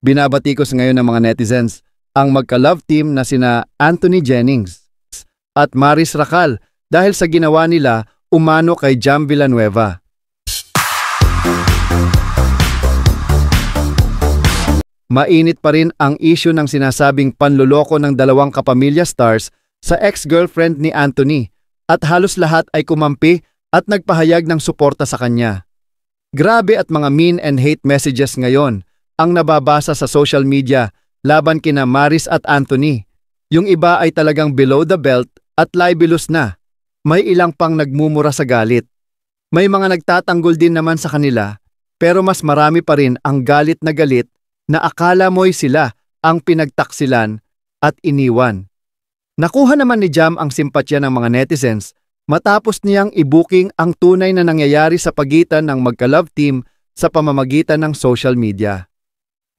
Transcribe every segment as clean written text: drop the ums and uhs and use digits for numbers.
Binabatikos ngayon ng mga netizens ang magka-love team na sina Anthony Jennings at Maris Racal dahil sa ginawa nila umano kay Jam Villanueva. Mainit pa rin ang issue ng sinasabing panloloko ng dalawang kapamilya stars sa ex-girlfriend ni Anthony at halos lahat ay kumampi at nagpahayag ng suporta sa kanya. Grabe at mga mean and hate messages ngayon ang nababasa sa social media laban kina Maris at Anthony. Yung iba ay talagang below the belt at libelous na. May ilang pang nagmumura sa galit. May mga nagtatanggol din naman sa kanila, pero mas marami pa rin ang galit na akala mo'y sila ang pinagtaksilan at iniwan. Nakuha naman ni Jam ang simpatya ng mga netizens matapos niyang i-booking ang tunay na nangyayari sa pagitan ng magka-love team sa pamamagitan ng social media.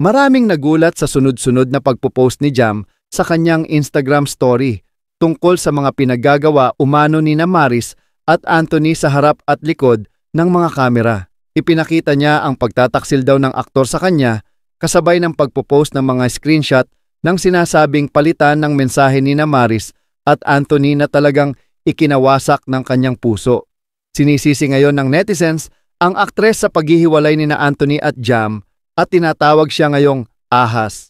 Maraming nagulat sa sunod-sunod na pagpo-post ni Jam sa kanyang Instagram story tungkol sa mga pinagagawa umano ni Maris at Anthony sa harap at likod ng mga kamera. Ipinakita niya ang pagtataksil daw ng aktor sa kanya kasabay ng pagpo-post ng mga screenshot ng sinasabing palitan ng mensahe ni Maris at Anthony na talagang ikinawasak ng kanyang puso. Sinisisi ngayon ng netizens ang aktres sa paghihiwalay ni Anthony at Jam at tinatawag siya ngayong ahas,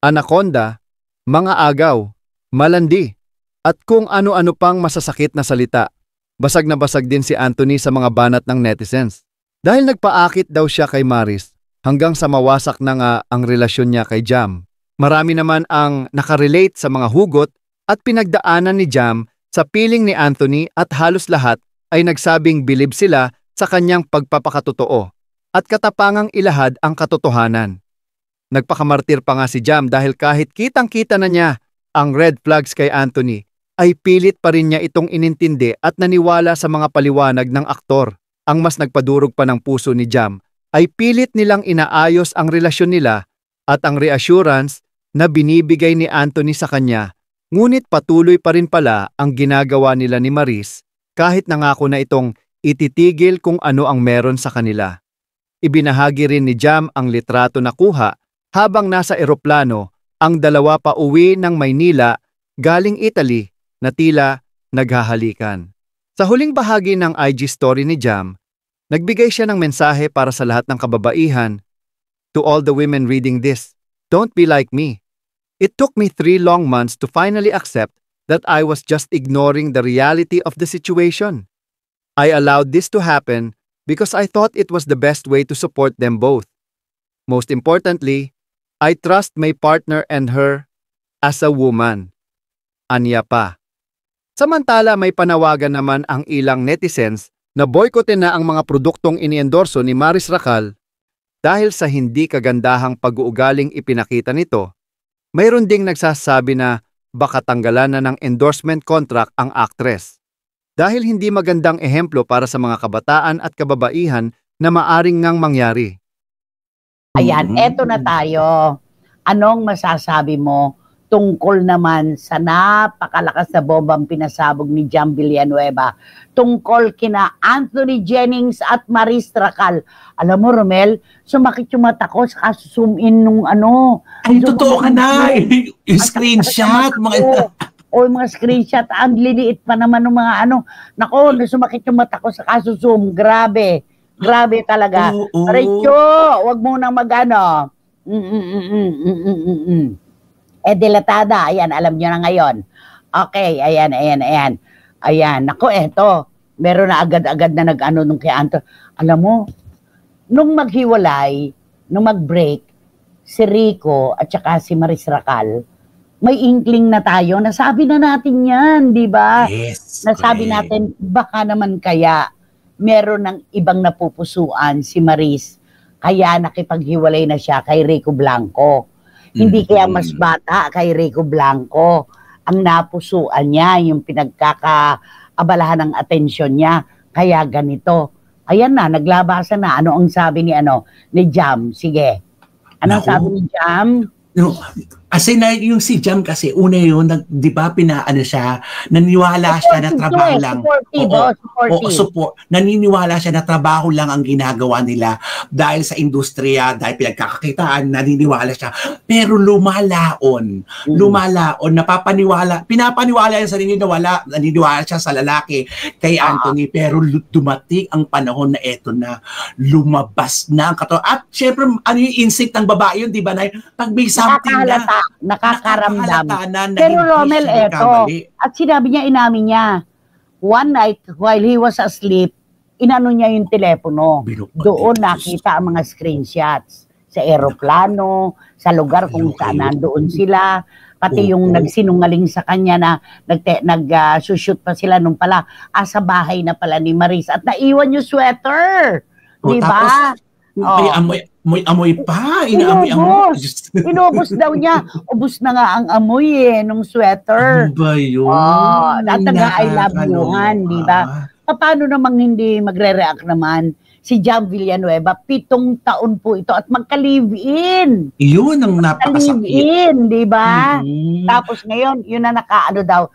anaconda, mga agaw, malandi, at kung ano-ano pang masasakit na salita. Basag na basag din si Anthony sa mga banat ng netizens. Dahil nagpaakit daw siya kay Maris hanggang sa mawasak na nga ang relasyon niya kay Jam. Marami naman ang nakarelate sa mga hugot at pinagdaanan ni Jam sa piling ni Anthony at halos lahat ay nagsabing bilib sila sa kanyang pagpapakatotoo at katapangang ilahad ang katotohanan. Nagpakamartir pa nga si Jam dahil kahit kitang-kita na niya ang red flags kay Anthony, ay pilit pa rin niya itong inintindi at naniwala sa mga paliwanag ng aktor. Ang mas nagpadurog pa ng puso ni Jam ay pilit nilang inaayos ang relasyon nila at ang reassurance na binibigay ni Anthony sa kanya, ngunit patuloy pa rin pala ang ginagawa nila ni Maris kahit nangako na itong ititigil kung ano ang meron sa kanila. Ibinahagi rin ni Jam ang litrato na kuha habang nasa eroplano ang dalawa pa uwi ng Maynila galing Italy na tila naghahalikan. Sa huling bahagi ng IG story ni Jam, nagbigay siya ng mensahe para sa lahat ng kababaihan. To all the women reading this, don't be like me. It took me 3 long months to finally accept that I was just ignoring the reality of the situation. I allowed this to happen because I thought it was the best way to support them both. Most importantly, I trust my partner and her as a woman. Anya pa. Samantala may panawagan naman ang ilang netizens na boykotin na ang mga produktong iniendorso ni Maris Racal dahil sa hindi kagandahang pag-uugaling ipinakita nito. Mayroon ding nagsasabi na baka tanggalan na ng endorsement contract ang actress. Dahil hindi magandang ehemplo para sa mga kabataan at kababaihan na maaring ngang mangyari. Ayan, eto na tayo. Anong masasabi mo tungkol naman sa napakalakas na bombang pinasabog ni Jam Villanueva tungkol kina Anthony Jennings at Maris Racal? Alam mo, Romel, sumakit yung mata ko sa zoom in nung ano. Ay, totoo ka na! Yung screenshot, mga... O mga screenshot, ang liliit pa naman ng mga ano. Nako, sumakit yung mata ko sa kasusum. Grabe. Grabe talaga. Recho, wag mo nang magano. Delatada. Ayan, alam nyo na ngayon. Okay, ayan. Ayan, nako, eto. Meron na agad-agad na nag-ano nung kay Anto. Alam mo, nung maghiwalay, nung mag-break, si Rico at saka si Maris Racal, may inkling na tayo, nasabi na natin yan, di ba? Yes, nasabi natin, baka naman kaya meron ng ibang napupusuan si Maris, kaya nakipaghiwalay na siya kay Rico Blanco. Hindi kaya mas bata kay Rico Blanco ang napusuan niya, yung pinagkakaabalahan ng atensyon niya, kaya ganito. Ayan na, naglabasan na. Ano ang sabi ni Jam? Sige. Ano sabi ni Jam? No, Kasi na yung si Jam kasi, una yun, di ba, pinaano siya, naniniwala siya na trabaho lang. Supportive. Naniniwala siya na trabaho lang ang ginagawa nila dahil sa industriya, dahil pinagkakakitaan, naniniwala siya. Pero lumalaon, pinapaniwala niya sa naniniwala siya sa lalaki kay Anthony, pero dumating ang panahon na eto na, lumabas na ang katawan. At syempre, ano yung instinct ng babae yun, di ba, na pag may something nakakaramdam. na Pero Romel, eto, at sinabi niya, inamin niya, one night while he was asleep, inano niya yung telepono. Doon nakita ang mga screenshots sa eroplano, sa lugar kung saan nandoon sila, pati yung nagsinungaling sa kanya na nag-shoot pa sila nung pala, sa bahay na pala ni Maris. At naiwan yung sweater. Di ba? May amoy pa. Inaamoy. Inubos daw niya. Ubus na nga ang amoy nung sweater. Ano ba yun? At I love youhan, di ba? Paano namang hindi magre-react naman si Jam Villanueva? 7 taon po ito at magka-live-in. Yun ang napakasakit. Magka-live-in, di ba? Tapos ngayon, yun na nakaano daw,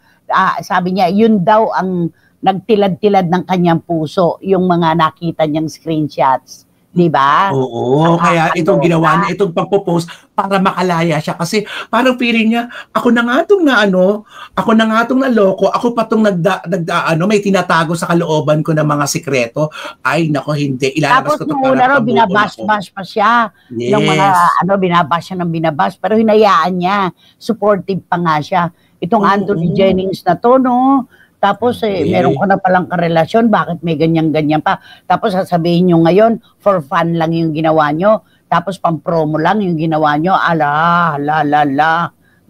sabi niya, yun daw ang nagtilad-tilad ng kanyang puso, yung mga nakita niyang screenshots. Di ba? Oo, kaya itong ginawa niya, itong pagpo-post para makalaya siya kasi parang feeling niya, ako na nga itong naloko, ako pa itong may tinatago sa kalooban ko ng mga sikreto. Ay, nako, hindi. Ilalabas tapos ko ito nung una raw, binabash pa siya. Yes. Yung mga, binabash siya ng binabash, pero hinayaan niya. Supportive pa nga siya. Itong Anthony Jennings na to, no? Tapos meron ko na palang karelasyon, bakit may ganyan-ganyan pa? Tapos sasabihin nyo ngayon, for fun lang yung ginawa nyo. Tapos pang-promo lang yung ginawa nyo.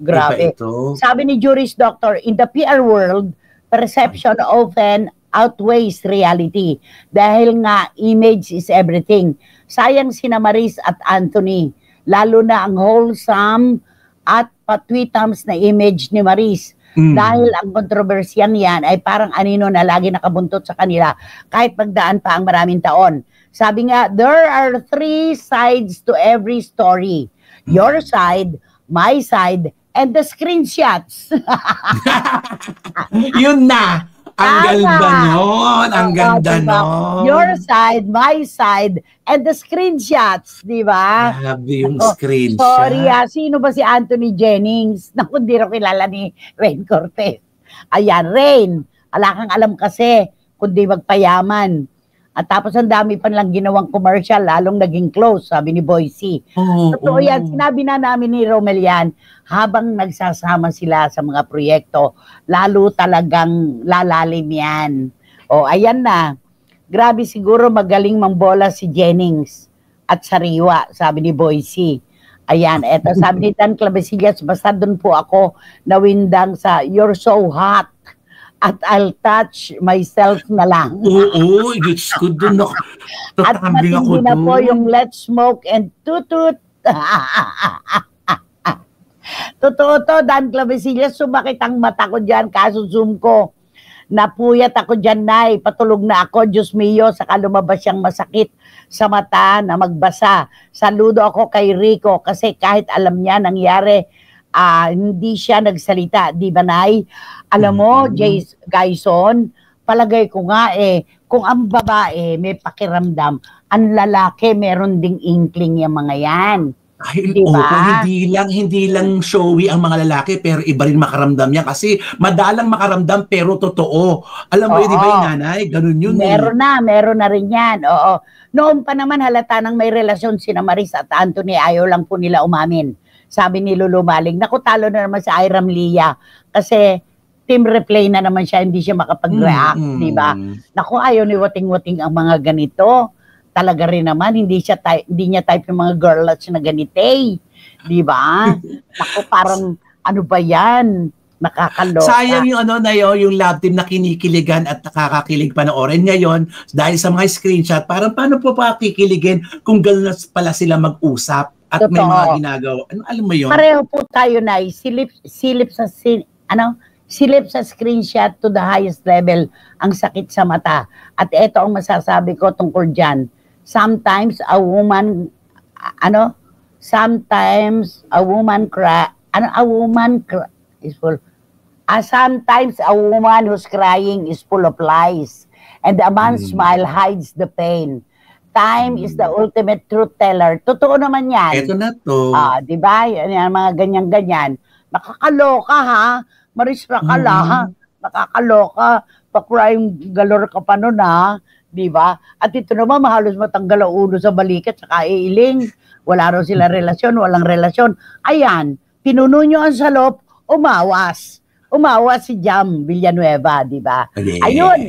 Grabe. Sabi ni Juris Doctor, in the PR world, perception often outweighs reality. Dahil nga, image is everything. Sayang sina Maris at Anthony. Lalo na ang wholesome at patwitams na image ni Maris. Dahil ang kontrobersyan yan ay parang anino na lagi nakabuntot sa kanila kahit pagdaan pa ang maraming taon. Sabi nga, there are 3 sides to every story. Your side, my side, and the screenshots. Yun na! Ang ganda nun! Ang ganda nun! Your side, my side, and the screenshots, di ba? Grabe yung screenshot. Sorry, sino ba si Anthony Jennings? Naku, hindi rin kilala ni Rain Cortez. Ayan, Rain, ala kang alam kasi, kundi magpayaman. At tapos ang dami pa lang ginawang commercial, lalong naging close, sabi ni Boycie. Totoo yan, sinabi na namin ni Romel yan, habang nagsasama sila sa mga proyekto, lalo talagang lalalim yan. Ayan na. Grabe siguro magaling mambola si Jennings at Sariwa, sabi ni Boycie. Ayan, eto sabi ni Dan Clavesillas, basta doon po ako nawindang sa You're So Hot at I'll touch myself na lang. Oo, it's good doon. At matindi na po yung Let's Smoke and Tutut. Totoo to, Dan Clavesillas, sumakit ang mata ko dyan, kaso zoom ko. Napuyat ako dyan, Nay. Patulog na ako, Diyos mio, saka lumabas siyang masakit sa mata na magbasa. Saludo ako kay Rico kasi kahit alam niya nangyari, hindi siya nagsalita. Di ba, Nay? Alam mo, Gayson, palagay ko nga kung ang babae may pakiramdam, ang lalaki meron ding inkling yung mga yan. Ay, diba? Hindi lang showy ang mga lalaki pero iba rin makaramdam yan kasi madalang makaramdam pero totoo. Alam mo yun, di ba yung nanay? Ganun yun. Meron na rin yan. Oo. Noon pa naman halata nang may relasyon sina Maris at Anthony, ayaw lang po nila umamin. Sabi ni Lulu Maling, naku, talo na naman si Iram Lia kasi team replay na naman siya, hindi siya makapag-react, di ba? Naku, ayaw ni wating-wating ang mga ganito. Talaga rin naman, hindi niya type ng mga girlets na ganite. Di ba? Naku, parang ano ba yan? Nakakaloka. Sayang yung yung love team na kinikiligan at nakakakilig panoorin ngayon dahil sa mga screenshot. Parang paano po pa kikiligin kung gano'n pala sila mag-usap at may mga ginagawa. Alam mo yun? Pareho po tayo na silip sa screenshot to the highest level ang sakit sa mata. At ito ang masasabi ko tungkol dyan. Sometimes a woman A woman is full. Sometimes a woman who's crying is full of lies. And a man's smile hides the pain. Time is the ultimate truth teller. Totoo naman yan. Ito na to. Di ba? Yan, mga ganyan-ganyan. Nakakaloka ha. Marisra ka ha. Nakakaloka. Pa-crime galore ka pa nun ha. Di ba? At ito naman, mahalos matanggal ang ulo sa balikat sa kailing. Wala raw sila relasyon, walang relasyon. Ayan, pinuno nyo ang salop, umawas. Umawas si Jam Villanueva, di ba? Yes. Ayun,